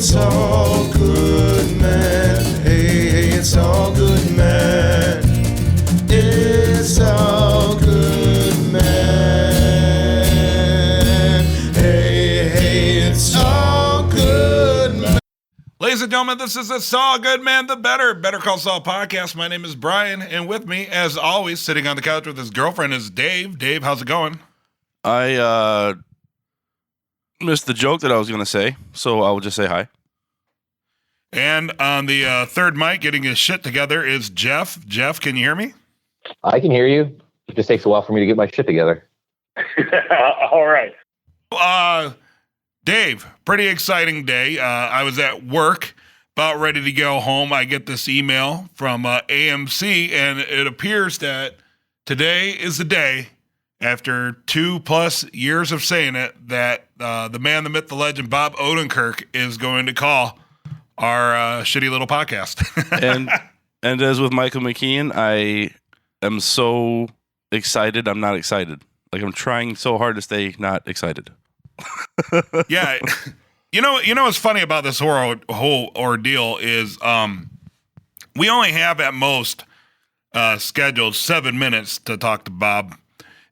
it's all good, man. Hey, it's all good, man. It's all good, man. Hey, it's all good, man. Ladies and gentlemen, this is the Saul Goodman, the Better Call Saul podcast. My name is Brian, and with me, as always, sitting on the couch with his girlfriend is Dave. Dave, how's it going? I missed the joke that I was going to say, so I will just say hi. And on the third mic, getting his shit together, is Jeff. Jeff, can you hear me? I can hear you. It just takes a while for me to get my shit together. All right. Dave, pretty exciting day. I was at work, about ready to go home. I get this email from AMC, and it appears that today is the day, after 2+ years of saying it, that the man, the myth, the legend, Bob Odenkirk is going to call our shitty little podcast. and as with Michael McKean, I am so excited. I'm not excited. Like, I'm trying so hard to stay not excited. Yeah. You know what's funny about this whole ordeal is we only have at most scheduled 7 minutes to talk to Bob.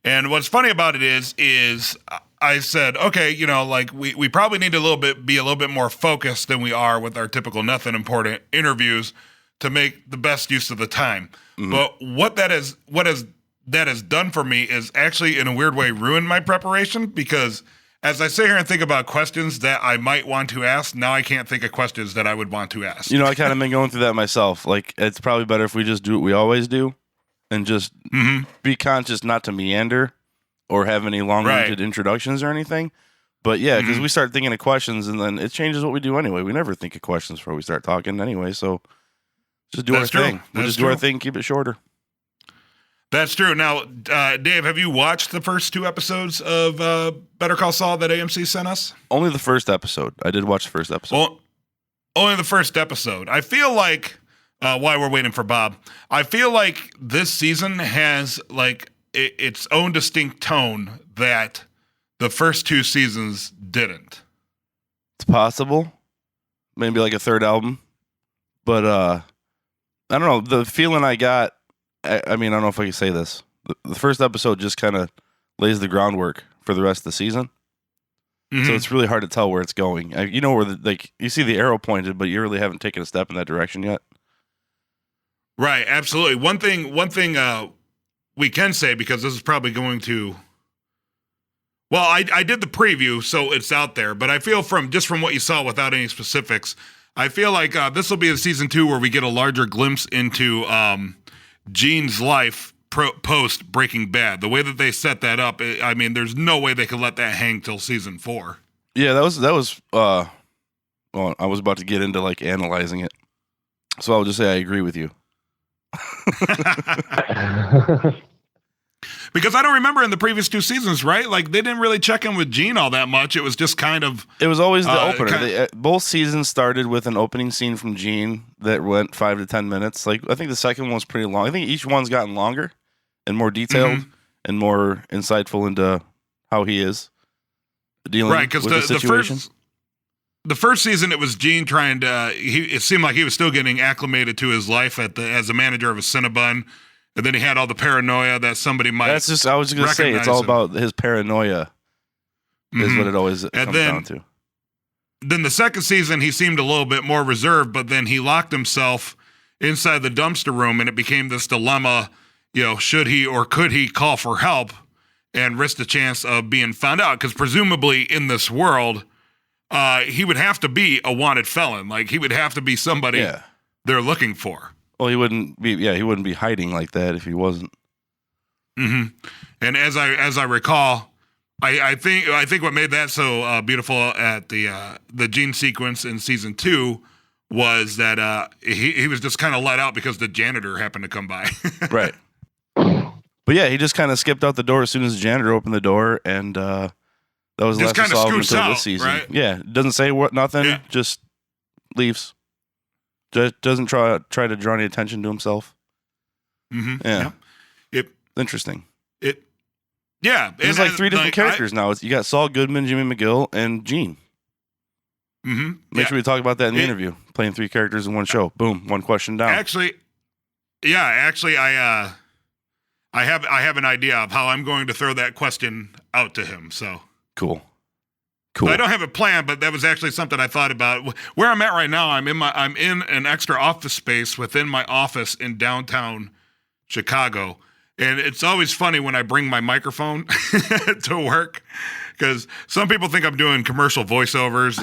And what's funny about it is I said, okay, like we probably need to be a little bit more focused than we are with our typical nothing important interviews to make the best use of the time. Mm-hmm. But what that has done for me is actually in a weird way ruined my preparation, because as I sit here and think about questions that I might want to ask, now I can't think of questions that I would want to ask. I kind of been going through that myself. Like, it's probably better if we just do what we always do and just be conscious not to meander or have any long-winded introductions or anything. But yeah, because we start thinking of questions and then it changes what we do anyway. We never think of questions before we start talking anyway, so just do our thing. We'll just do our thing, keep it shorter. That's true. Now, Dave, have you watched the first 2 episodes of Better Call Saul that AMC sent us? Only the first episode. I did watch the first episode. Well, only the first episode. I feel like, while we're waiting for Bob, I feel like this season has like its own distinct tone that the first 2 seasons didn't. It's possible. Maybe like a third album. But I don't know. The feeling I got, I mean, I don't know if I can say this. The first episode just kind of lays the groundwork for the rest of the season. Mm-hmm. So it's really hard to tell where it's going. Where you see the arrow pointed, but you really haven't taken a step in that direction yet. Right, absolutely. One thing we can say, because this is probably going to... Well, I did the preview, so it's out there, but I feel from what you saw without any specifics, I feel like this will be the season 2 where we get a larger glimpse into Gene's life post Breaking Bad. The way that they set that up, I mean, there's no way they could let that hang till season 4. Yeah, that was well, I was about to get into like analyzing it. So I'll just say I agree with you. Because I don't remember in the previous 2 seasons, right? Like, they didn't really check in with Gene all that much. It was just kind of... It was always the opener. Both seasons started with an opening scene from Gene that went 5 to 10 minutes. Like, I think the second one was pretty long. I think each one's gotten longer and more detailed and more insightful into how he is dealing with the situation. The first season, it was Gene trying to... It seemed like he was still getting acclimated to his life as a manager of a Cinnabon. And then he had all the paranoia that somebody might. I was just going to say, it's all about his paranoia, is what it always comes down to. Then the second season, he seemed a little bit more reserved, but then he locked himself inside the dumpster room, and it became this dilemma: should he or could he call for help and risk the chance of being found out? Because presumably in this world, he would have to be a wanted felon. Like, he would have to be somebody they're looking for. Well, he wouldn't be hiding like that if he wasn't. Mm-hmm. And as I recall, I think what made that so beautiful at the Gene sequence in season 2 was that he was just kind of let out because the janitor happened to come by. Right. But yeah, he just kind of skipped out the door as soon as the janitor opened the door, and that was left to solve until this season. Right? Yeah, doesn't say nothing, just leaves. Just doesn't try to draw any attention to himself. Mm-hmm. Yeah. Interesting. Yeah. There's like 3 different characters now. You got Saul Goodman, Jimmy McGill, and Gene. Make sure we talk about that in the interview. Playing 3 characters in one show. Boom, one question down. Actually, I have an idea of how I'm going to throw that question out to him. So Cool. I don't have a plan, but that was actually something I thought about. Where I'm at right now, I'm in an extra office space within my office in downtown Chicago. And it's always funny when I bring my microphone to work, because some people think I'm doing commercial voiceovers,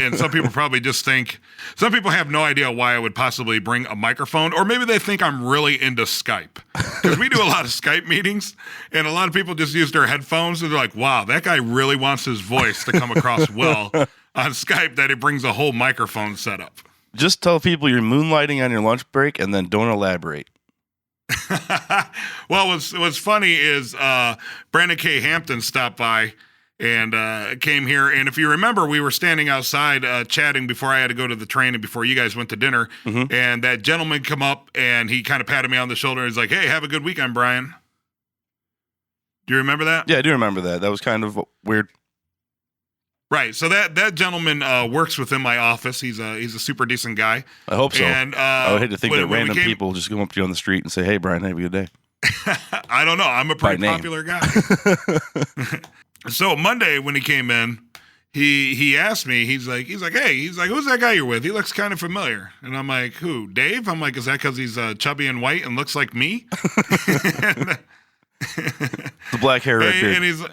and some people probably just think, some people have no idea why I would possibly bring a microphone, or maybe they think I'm really into Skype, because we do a lot of Skype meetings, and a lot of people just use their headphones, and they're like, wow, that guy really wants his voice to come across well on Skype, that he brings a whole microphone setup. Just tell people you're moonlighting on your lunch break, and then don't elaborate. Well, what's funny is Brandon K. Hampton stopped by and came here. And if you remember, we were standing outside chatting before I had to go to the train and before you guys went to dinner. Mm-hmm. And that gentleman come up and he kind of patted me on the shoulder. And he's like, hey, have a good weekend, Brian. Do you remember that? Yeah, I do remember that. That was kind of weird. Right. So that gentleman works within my office. He's a super decent guy. I hope so. And I would hate to think that random people just go up to you on the street and say, hey, Brian, have a good day. I don't know. I'm a pretty popular guy. So Monday when he came in, he asked me, he's like, hey, who's that guy you're with? He looks kind of familiar. And I'm like, who, Dave? I'm like, is that because he's chubby and white and looks like me? The black hair right there. And he's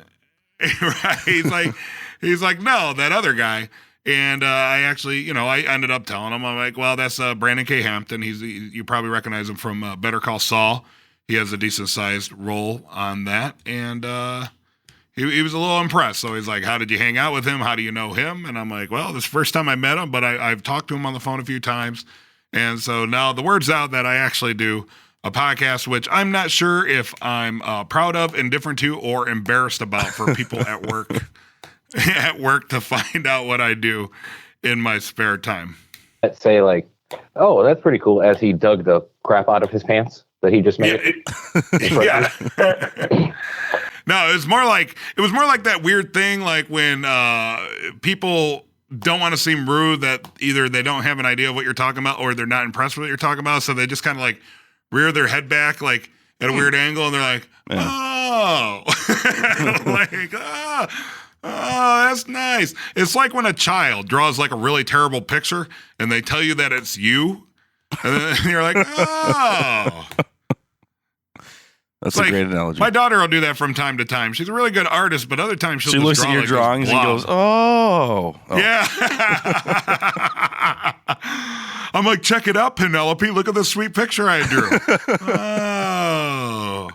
right. He's like, no, that other guy. And I actually, I ended up telling him, I'm like, well, that's Brandon K. Hampton. You probably recognize him from Better Call Saul. He has a decent sized role on that. And he was a little impressed. So he's like, how did you hang out with him? How do you know him? And I'm like, well, this is the first time I met him, but I've talked to him on the phone a few times. And so now the word's out that I actually do a podcast, which I'm not sure if I'm proud of, indifferent to, or embarrassed about for people at work. To find out what I do in my spare time. Let's say like, oh, that's pretty cool, as he dug the crap out of his pants that he just made. Yeah. No, it was more like that weird thing, like when people don't want to seem rude, that either they don't have an idea of what you're talking about or they're not impressed with what you're talking about, so they just kind of like rear their head back like at a weird angle, and they're like, oh. Like, oh, that's nice. It's like when a child draws like a really terrible picture and they tell you that it's you. And then you're like, oh. That's a great analogy. My daughter will do that from time to time. She's a really good artist, but other times she looks at your drawings and goes, oh. Yeah. I'm like, check it out, Penelope. Look at this sweet picture I drew. Oh.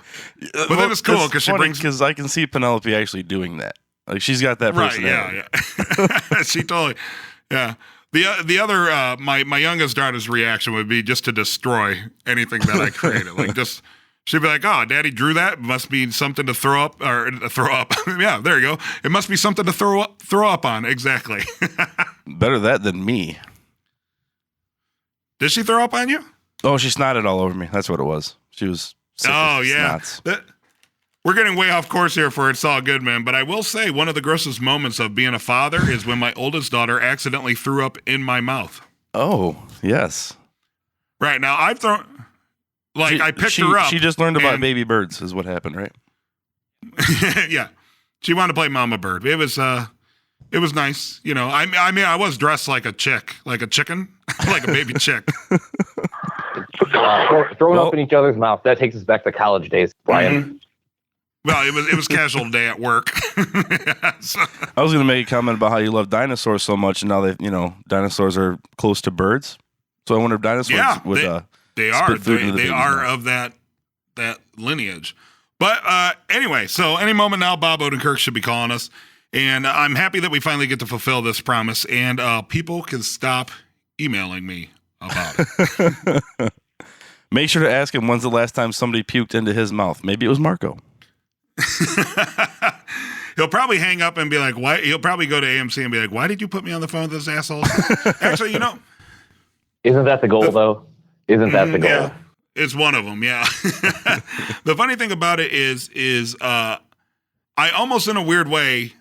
But then it's cool because because I can see Penelope actually doing that. Like, she's got that personality. Right, yeah. She totally, yeah. The other, my youngest daughter's reaction would be just to destroy anything that I created. Like, just, she'd be like, oh, Daddy drew that. It must be something to throw up, or throw up. Yeah, there you go. It must be something to throw up on. Exactly. Better that than me. Did she throw up on you? Oh, she snotted all over me. That's what it was. She was sick of snots. We're getting way off course here for It's All Good, man. But I will say one of the grossest moments of being a father is when my oldest daughter accidentally threw up in my mouth. Oh, yes. Right. Now, I've thrown... Like, I picked her up. She just learned about baby birds is what happened, right? Yeah. She wanted to play Mama Bird. It was nice. I mean, I was dressed like a chick, like a chicken, like a baby chick. Throwing up in each other's mouth. That takes us back to college days, Brian. Mm-hmm. Well, it was casual day at work. So. I was going to make a comment about how you love dinosaurs so much, and now that dinosaurs are close to birds. So I wonder if dinosaurs would they are of that lineage. But anyway, so any moment now, Bob Odenkirk should be calling us, and I'm happy that we finally get to fulfill this promise, and people can stop emailing me about it. Make sure to ask him when's the last time somebody puked into his mouth. Maybe it was Marco. He'll probably hang up and be like, "Why?" He'll probably go to AMC and be like, "Why did you put me on the phone with this asshole?" Actually, isn't that the goal though? Isn't that the goal? Yeah, it's one of them. Yeah. The funny thing about it is I almost in a weird way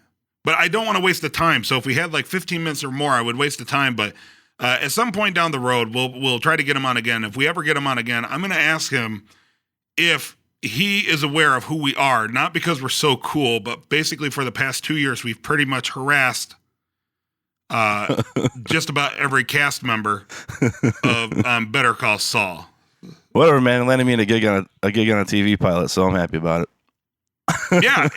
but I don't want to waste the time. So if we had like 15 minutes or more, I would waste the time. But at some point down the road, we'll try to get him on again. If we ever get him on again, I'm going to ask him if he is aware of who we are, not because we're so cool, but basically for the past 2 years, we've pretty much harassed just about every cast member of Better Call Saul. Whatever, man. It landed me in a gig on a TV pilot, so I'm happy about it. Yeah,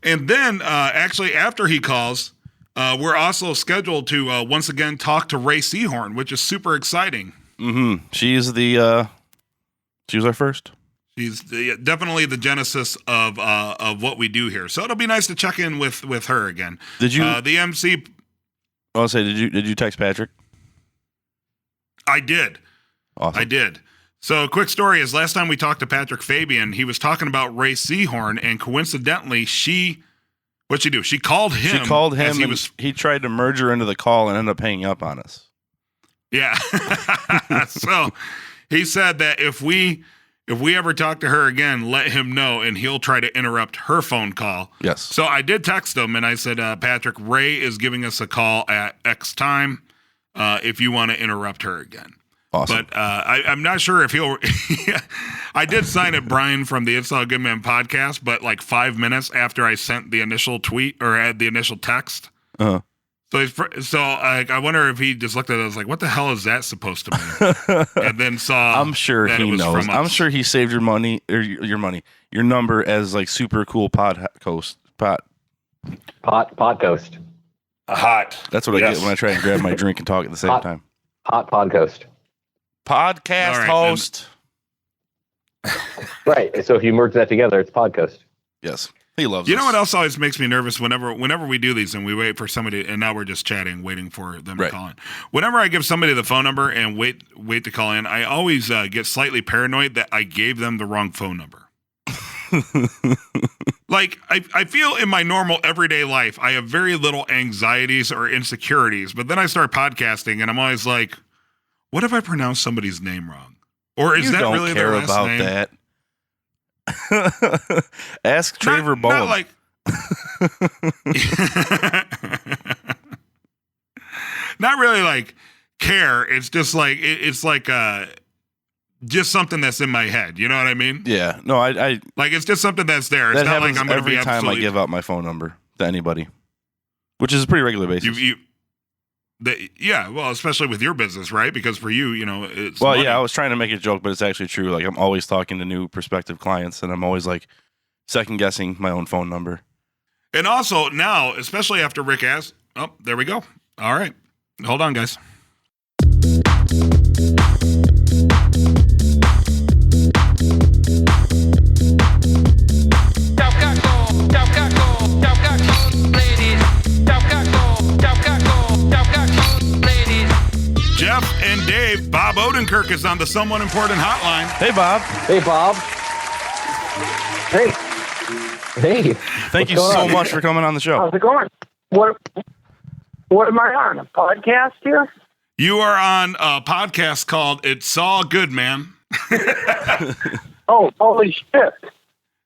and then actually after he calls, we're also scheduled to once again talk to Ray Seahorn, which is super exciting. Mm-hmm. She was our first. She's definitely the genesis of what we do here. So it'll be nice to check in with her again. Did you the MC? I'll say, did you text Patrick? I did. Awesome. I did. So a quick story is last time we talked to Patrick Fabian, he was talking about Ray Seahorn, and coincidentally, what'd she do? She called him. She called him, and he tried to merge her into the call and ended up hanging up on us. Yeah. So he said that if we ever talk to her again, let him know, and he'll try to interrupt her phone call. Yes. So I did text him, and I said, Patrick, Ray is giving us a call at X time if you want to interrupt her again. Awesome. But I'm not sure if he'll. I did sign it, Brian, from the It's All Good Man podcast, but like 5 minutes after I sent the initial tweet or had the initial text. Uh-huh. So I wonder if he just looked at it and was like, what the hell is that supposed to mean? And then saw. I'm sure that he it was knows. from us. I'm sure he saved your money or your number as like super cool pod ghost. Podcoast. Hot. That's what I Yes. get when I try and grab my drink and talk at the same Hot. time. Hot Podcoast. Podcast All right, host. Right. So if you merge that together, it's Podcoast. Yes. He loves You us. know what else always makes me nervous whenever we do these and we wait for somebody, and now we're just chatting, waiting for them Right. to call in. Whenever I give somebody the phone number and wait to call in, I always get slightly paranoid that I gave them the wrong phone number. Like, I feel in my normal everyday life, I have very little anxieties or insecurities, but then I start podcasting and I'm always like, what if I pronounce somebody's name wrong? Or is you that don't really care their last about name? that. Ask Traver Bowen. Not like, not really like care. It's just like it's like just something that's in my head. You know what I mean? Yeah. No, I Like it's just something that's there. It's that not happens like I'm going to every be time I absolutely. give out my phone number to anybody, which is a pretty regular basis. Yeah, well, especially with your business, right? Because for you, it's Well, money. yeah, I was trying to make a joke, but it's actually true. Like, I'm always talking to new prospective clients, and I'm always like second guessing my own phone number. And also now, especially after Rick asked, oh, there we go. All right, hold on, guys. Jeff and Dave, Bob Odenkirk is on the Someone Important hotline. Hey, Bob. Hey, Bob. Hey. Hey. Thank you What's so going on? much for coming on the show. How's it going? What am I on? A podcast here? You are on a podcast called It's All Good, Man. Oh, holy shit.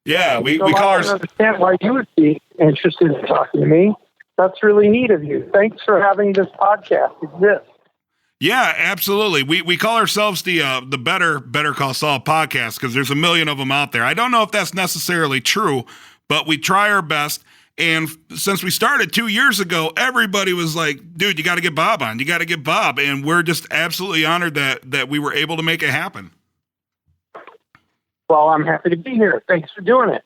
Yeah, we So call I don't ours. understand why you would be interested in talking to me. That's really neat of you. Thanks for having this podcast exist. Yeah, absolutely. We call ourselves the Better Call Saul podcast because there's a million of them out there. I don't know if that's necessarily true, but we try our best. And since we started 2 years ago, everybody was like, dude, you got to get Bob on. You got to get Bob. And we're just absolutely honored that we were able to make it happen. Well, I'm happy to be here. Thanks for doing it.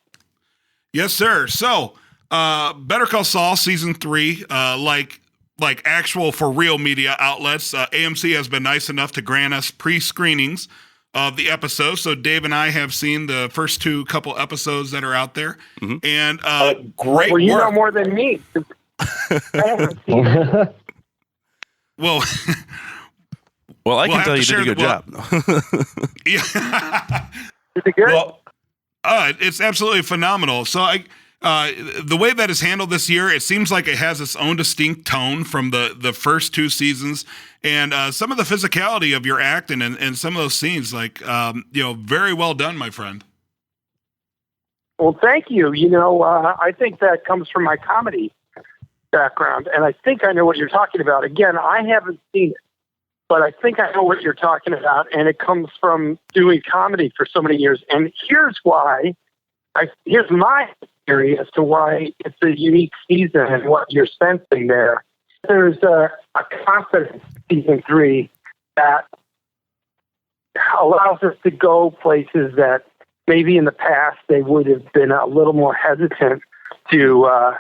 Yes, sir. So, Better Call Saul season 3, like actual for real media outlets, AMC has been nice enough to grant us pre-screenings of the episode. So Dave and I have seen the first couple episodes that are out there, and great Well, you know work. more than me. I haven't seen it. Well, Well, I We'll can have tell to you did a share good the- job. yeah. Is it good? Well, it's absolutely phenomenal. So the way that is handled this year, it seems like it has its own distinct tone from the first 2 seasons, and some of the physicality of your acting, and some of those scenes, very well done, my friend. Well, you know more than me. I haven't seen it. Well, well, have to share the- Is it good? Well, it's absolutely phenomenal. So the way that is handled this year, it seems like it has its own distinct tone from the first 2 seasons, and some of the physicality of your acting and some of those scenes, very well done, my friend. Well, thank you. I think that comes from my comedy background, and I think I know what you're talking about. Again, I haven't seen it, but I think I know what you're talking about, and it comes from doing comedy for so many years. And here's why. Here's my theory as to why it's a unique season and what you're sensing there. There's a confidence in season 3 that allows us to go places that maybe in the past they would have been a little more hesitant to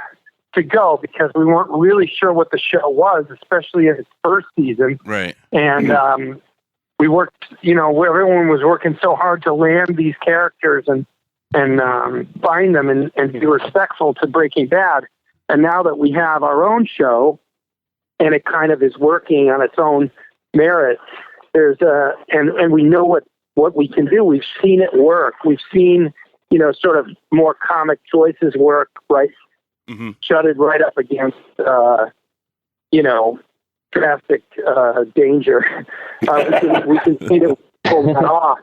go, because we weren't really sure what the show was, especially in its first season. Right. And we worked, everyone was working so hard to land these characters and find them and be respectful to Breaking Bad. And now that we have our own show and it kind of is working on its own merit, and we know what we can do. We've seen it work. We've seen, sort of more comic choices work, right? Mm-hmm. Shut it right up against, traffic danger. We can see that pull that off.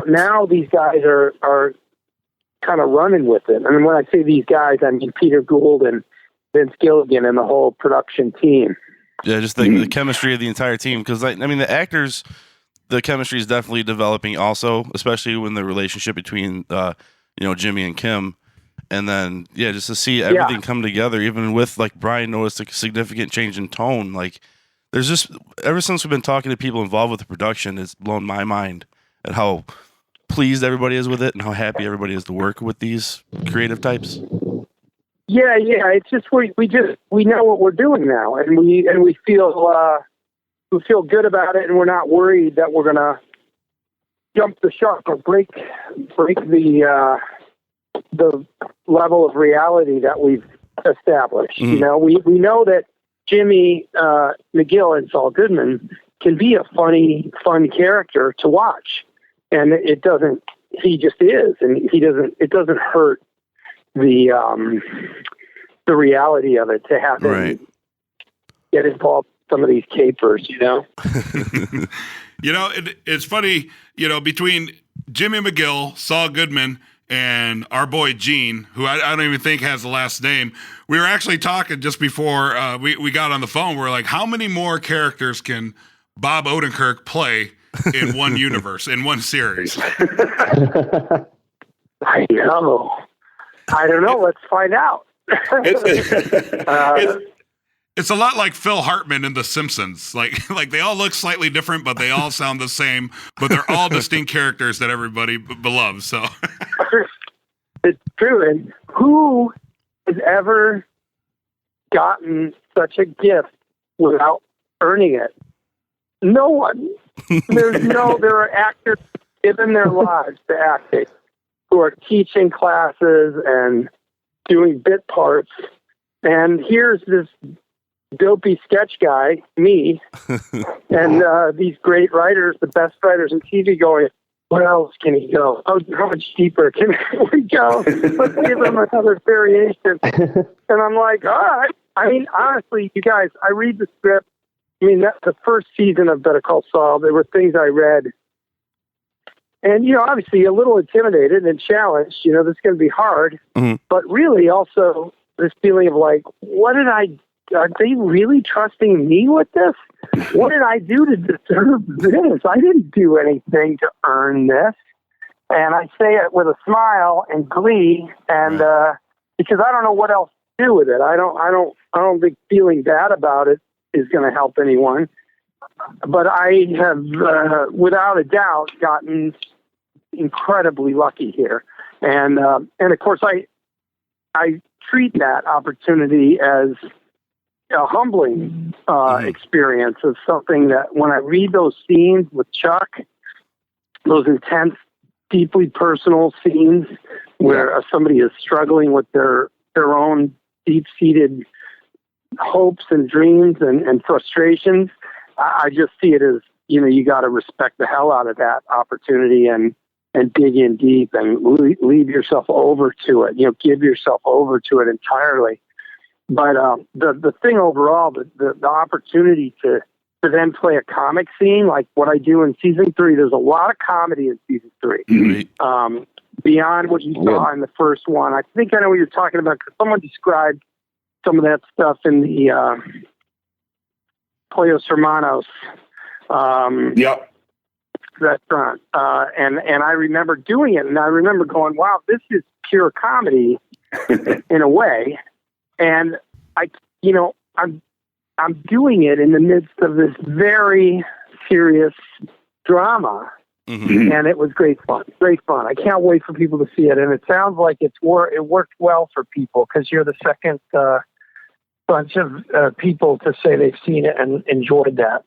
Now these guys are kind of running with it. And when I say these guys, I mean Peter Gould and Vince Gilligan and the whole production team. Yeah, just the chemistry of the entire team. Because, the actors, the chemistry is definitely developing also, especially when the relationship between, Jimmy and Kim. And then, just to see everything come together, even with, Brian noticed a significant change in tone. There's just, ever since we've been talking to people involved with the production, it's blown my mind at how pleased everybody is with it and how happy everybody is to work with these creative types. Yeah. It's just we know what we're doing now, and we feel good about it, and we're not worried that we're gonna jump the shark or break the level of reality that we've established. Mm-hmm. We know that Jimmy McGill and Saul Goodman can be a funny, fun character to watch, and it doesn't. He just is, and he doesn't. It doesn't hurt the reality of it to have him get involved in some of these capers. It's funny. Between Jimmy McGill, Saul Goodman, and our boy Gene, who I don't even think has the last name, we were actually talking just before we got on the phone. We're like, how many more characters can Bob Odenkirk play in one universe, in one series? I know. I don't know. Let's find out. It's a lot like Phil Hartman in The Simpsons. Like they all look slightly different, but they all sound the same. But they're all distinct characters that everybody loves. So it's true. And who has ever gotten such a gift without earning it? No one. There are actors given their lives to acting who are teaching classes and doing bit parts. And here's this dopey sketch guy, me, and these great writers, the best writers in TV, going, where else can he go? How much deeper can we go? Let's give him another variation. And I'm like, all right. I mean, honestly, you guys, I read the script. I mean, that's the first season of Better Call Saul. There were things I read. And, obviously a little intimidated and challenged. This is going to be hard. Mm-hmm. But really also this feeling of are they really trusting me with this? What did I do to deserve this? I didn't do anything to earn this. And I say it with a smile and glee, and because I don't know what else to do with it. I don't think feeling bad about it is going to help anyone. But I have, without a doubt, gotten incredibly lucky here, and of course I treat that opportunity as a humbling experience of something that when I read those scenes with Chuck, those intense, deeply personal scenes where somebody is struggling with their own deep-seated hopes and dreams and frustrations, I just see it as, you got to respect the hell out of that opportunity and dig in deep and leave yourself over to it, give yourself over to it entirely. But the thing overall, the opportunity to then play a comic scene like what I do in season 3, there's a lot of comedy in season 3. Mm-hmm. beyond what you saw in the first one. I think I know what you're talking about because someone described some of that stuff in the Pollos Hermanos Yep. restaurant. And I remember doing it, and I remember going, wow, this is pure comedy in a way. And I'm doing it in the midst of this very serious drama. Mm-hmm. And it was great fun. I can't wait for people to see it. And it sounds like it worked well for people because you're the second bunch of people to say they've seen it and enjoyed that.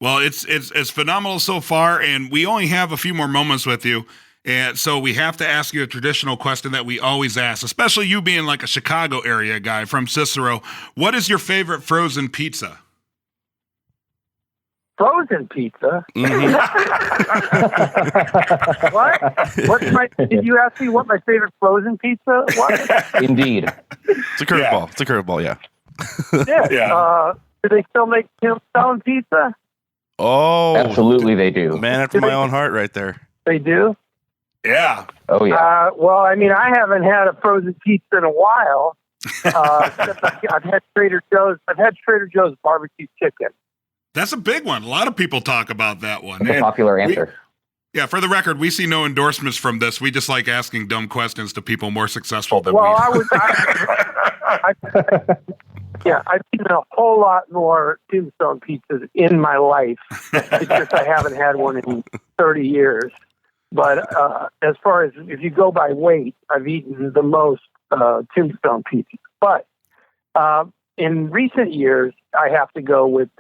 Well, it's phenomenal so far, and we only have a few more moments with you. And so we have to ask you a traditional question that we always ask, especially you being like a Chicago area guy from Cicero. What is your favorite frozen pizza? Frozen pizza? Mm-hmm. What? Did you ask me what my favorite frozen pizza was? Indeed. It's a curveball. It's a curveball, yeah. Yeah. Yeah. Do they still make Tombstone pizza? Oh. Absolutely, they do. Man after my own heart right there. They do? Yeah. Oh, yeah. Well, I mean, I haven't had a frozen pizza in a while. Except I've had Trader Joe's. I've had Trader Joe's barbecue chicken. That's a big one. A lot of people talk about that one. That's a popular answer. Yeah, for the record, we see no endorsements from this. We just like asking dumb questions to people more successful than Well, we. I've eaten a whole lot more Tombstone pizzas in my life. It's just I haven't had one in 30 years. But as far as if you go by weight, I've eaten the most Tombstone pizzas. But in recent years, I have to go with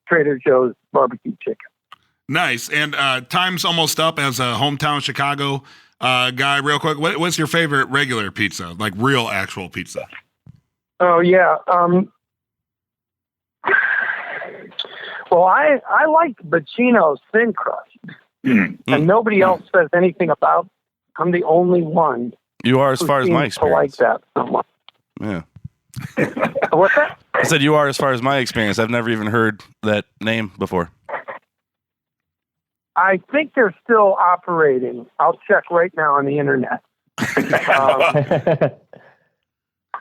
Trader Joe's barbecue chicken. Nice. And time's almost up as a hometown Chicago guy. Real quick, what's your favorite regular pizza? Like real, actual pizza? Oh, yeah. Well, I like Bacino's thin crust. Mm-hmm. And nobody else says anything about it. I'm the only one. You are as far as my seems to like experience. that so much. Yeah. What's that? I said you are as far as my experience. I've never even heard that name before. I think they're still operating. I'll check right now on the internet.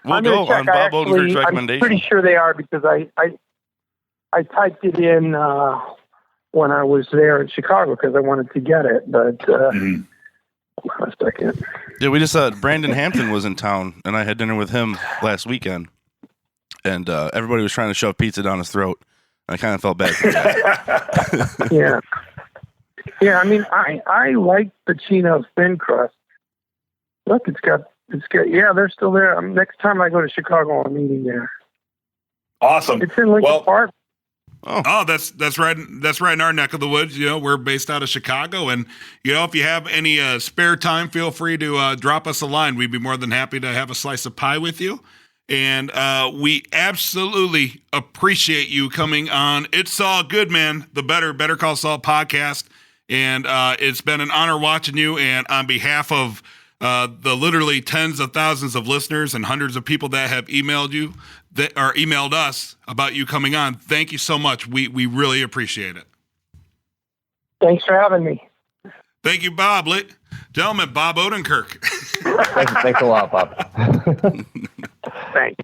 We'll go on Bob Odenkirk's recommendation. I'm pretty sure they are because I typed it in when I was there in Chicago because I wanted to get it. But hold on a second. Yeah, we just Brandon Hampton was in town, and I had dinner with him last weekend, and everybody was trying to shove pizza down his throat. I kind of felt bad for that. Yeah. Yeah, I mean, I like Bacino's thin crust. Look, it's got. Yeah, they're still there. Next time I go to Chicago, I'm eating there. Awesome. It's in Lincoln Park. Oh, that's right. That's right in our neck of the woods. You know, we're based out of Chicago, and you know, if you have any spare time, feel free to drop us a line. We'd be more than happy to have a slice of pie with you. And we absolutely appreciate you coming on. It's all good, man. The Better Call Saul podcast, and it's been an honor watching you. And on behalf of the literally tens of thousands of listeners and hundreds of people that have emailed you or emailed us about you coming on, thank you so much. We really appreciate it. Thanks for having me. Thank you, Bob. Gentlemen, Bob Odenkirk. Thanks a lot, Bob. Thanks.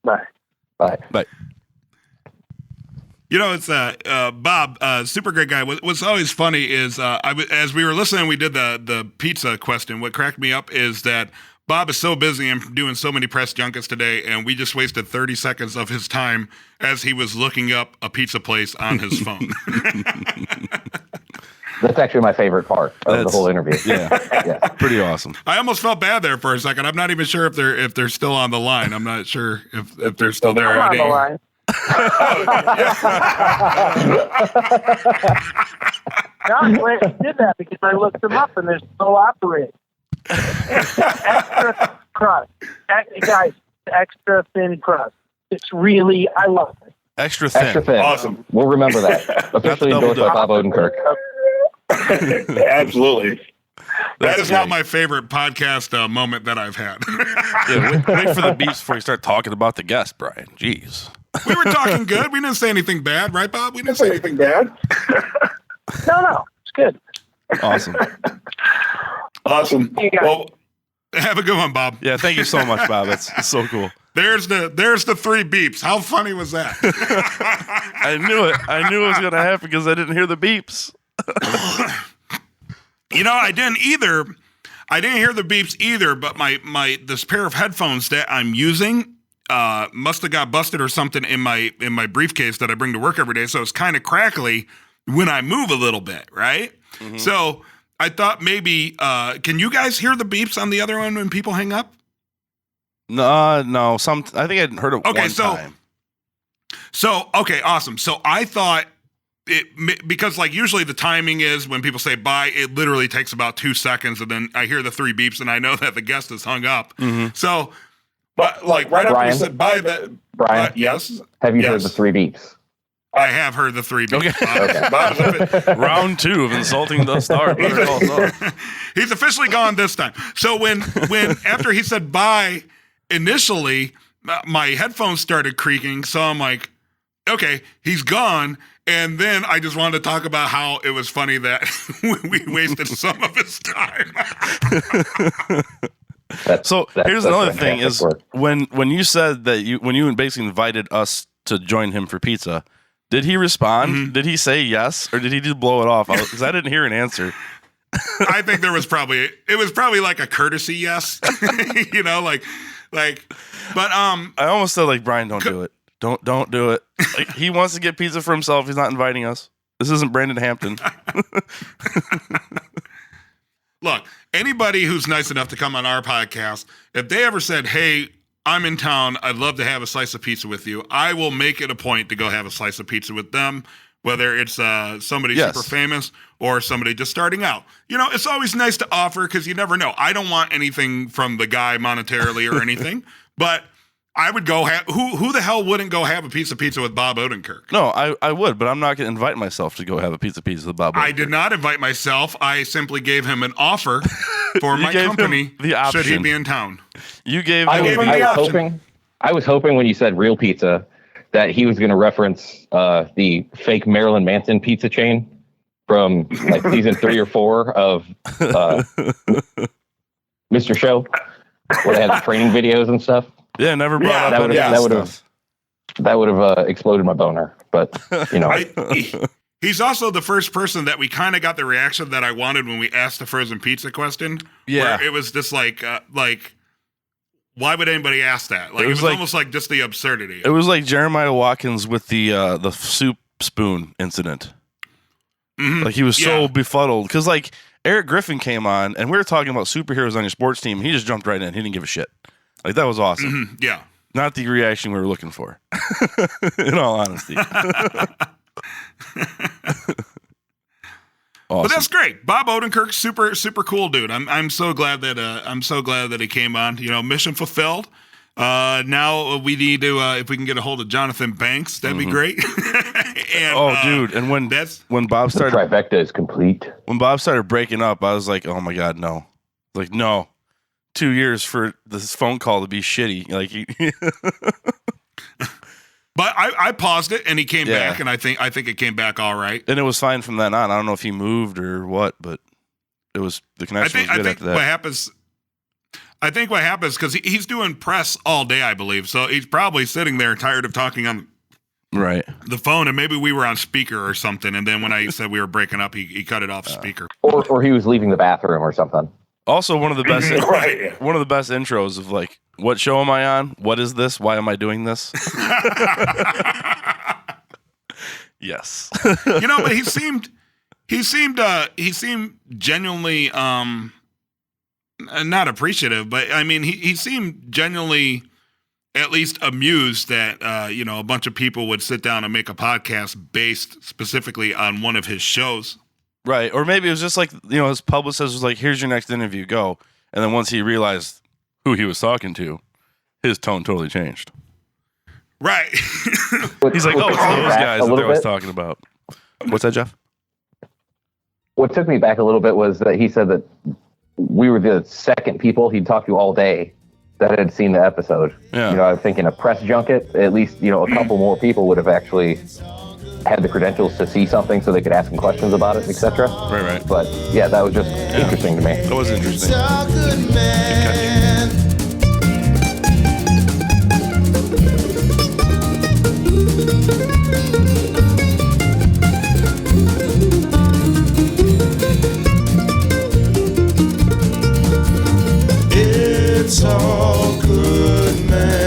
Bye. Bye. Bye. You know, it's Bob, super great guy. What's always funny is as we were listening, we did the pizza question. What cracked me up is that Bob is so busy and doing so many press junkets today, and we just wasted 30 seconds of his time as he was looking up a pizza place on his phone. That's actually my favorite part of the whole interview. Yeah, pretty awesome. I almost felt bad there for a second. I'm not even sure if they're still on the line. I'm not sure if they're still there. I'm on the line. No, I'm glad you did that because I looked them up and they're still operating. Extra crust. Guys, extra thin crust. It's really, I love it. Extra thin. Extra thin. Awesome. We'll remember that. Officially endorsed by Bob Odenkirk. Absolutely. That is not my favorite podcast moment that I've had. Yeah, wait for the beeps before you start talking about the guest, Brian. Jeez. We were talking good. We didn't say anything bad, right, Bob? We didn't say anything bad. No, it's good. Awesome. Awesome. You guys. Well, Have a good one, Bob. Yeah, thank you so much, Bob. It's so cool. There's the 3 beeps. How funny was that? I knew it. I knew it was gonna happen because I didn't hear the beeps. I didn't either. I didn't hear the beeps either, but my this pair of headphones that I'm using must have got busted or something in my briefcase that I bring to work every day. So it's kind of crackly when I move a little bit, right? Mm-hmm. So I thought maybe can you guys hear the beeps on the other one when people hang up? No. I think I'd heard it one time. So okay, awesome. So I thought because like usually the timing is when people say bye, it literally takes about 2 seconds, and then I hear the 3 beeps, and I know that the guest is hung up. Mm-hmm. So, but like right after you said bye, Brian, yes. Have you heard the 3 beeps? I have heard the 3 beeps. Okay. Round 2 of insulting the star. He's officially gone this time. So when after he said bye, initially my headphones started creaking. So I'm like, okay, he's gone. And then I just wanted to talk about how it was funny that we wasted some of his time. Here's another thing: is when you said that when you basically invited us to join him for pizza, did he respond? Mm-hmm. Did he say yes, or did he just blow it off? Because I didn't hear an answer. I think it was probably like a courtesy yes, but I almost said like, Brian, don't do it. Don't do it. Like, he wants to get pizza for himself. He's not inviting us. This isn't Brandon Hampton. Look, anybody who's nice enough to come on our podcast, if they ever said, hey, I'm in town, I'd love to have a slice of pizza with you, I will make it a point to go have a slice of pizza with them, whether it's somebody super famous or somebody just starting out. It's always nice to offer because you never know. I don't want anything from the guy monetarily or anything, but I would go have who the hell wouldn't go have a piece of pizza with Bob Odenkirk? No, I would, but I'm not going to invite myself to go have a pizza with Bob Odenkirk. I did not invite myself. I simply gave him an offer for my company the option. Should he be in town. You gave I him the option. I was hoping when you said real pizza that he was going to reference the fake Marilyn Manson pizza chain from like season 3 or 4 of Mr. Show, where they had the training videos and stuff. Yeah, never brought up that would have exploded my boner, but he's also the first person that we kind of got the reaction that I wanted when we asked the frozen pizza question. Yeah, where it was just like why would anybody ask that? Like it was almost like just the absurdity. It was like Jeremiah Watkins with the soup spoon incident. Mm-hmm. Like he was so befuddled because like Eric Griffin came on and we were talking about superheroes on your sports team. He just jumped right in. He didn't give a shit. Like, that was awesome. Mm-hmm. Yeah. Not the reaction we were looking for, in all honesty. Awesome. But that's great. Bob Odenkirk, super, super cool dude. I'm so glad that he came on. Mission fulfilled. Now we need to, if we can get a hold of Jonathan Banks, that'd be great. And, dude. And when Bob started, the trifecta is complete. When Bob started breaking up, I was like, oh my God, no. Like, no. 2 years for this phone call to be shitty. Like, but I paused it and he came back, and I think it came back all right. And it was fine from then on. I don't know if he moved or what, but it was the connection was good after that. I think what happens because he's doing press all day, I believe. So he's probably sitting there tired of talking on the phone, and maybe we were on speaker or something. And then when I said we were breaking up, he cut it off speaker, or he was leaving the bathroom or something. Also, one of the best intros of like, what show am I on? What is this? Why am I doing this? Yes. But he seemed genuinely not appreciative, but I mean he seemed genuinely at least amused that a bunch of people would sit down and make a podcast based specifically on one of his shows. Right. Or maybe it was just like, his publicist was like, here's your next interview, go. And then once he realized who he was talking to, his tone totally changed. Right. He's like, oh, it's those guys that I was talking about. What's that, Jeff? What took me back a little bit was that he said that we were the second people he'd talked to all day that had seen the episode. Yeah. I was thinking a press junket, at least, a couple more people would have actually had the credentials to see something so they could ask him questions about it, etc. Right. But yeah, that was just interesting to me. That was interesting. It's all good, man. It's all good, man.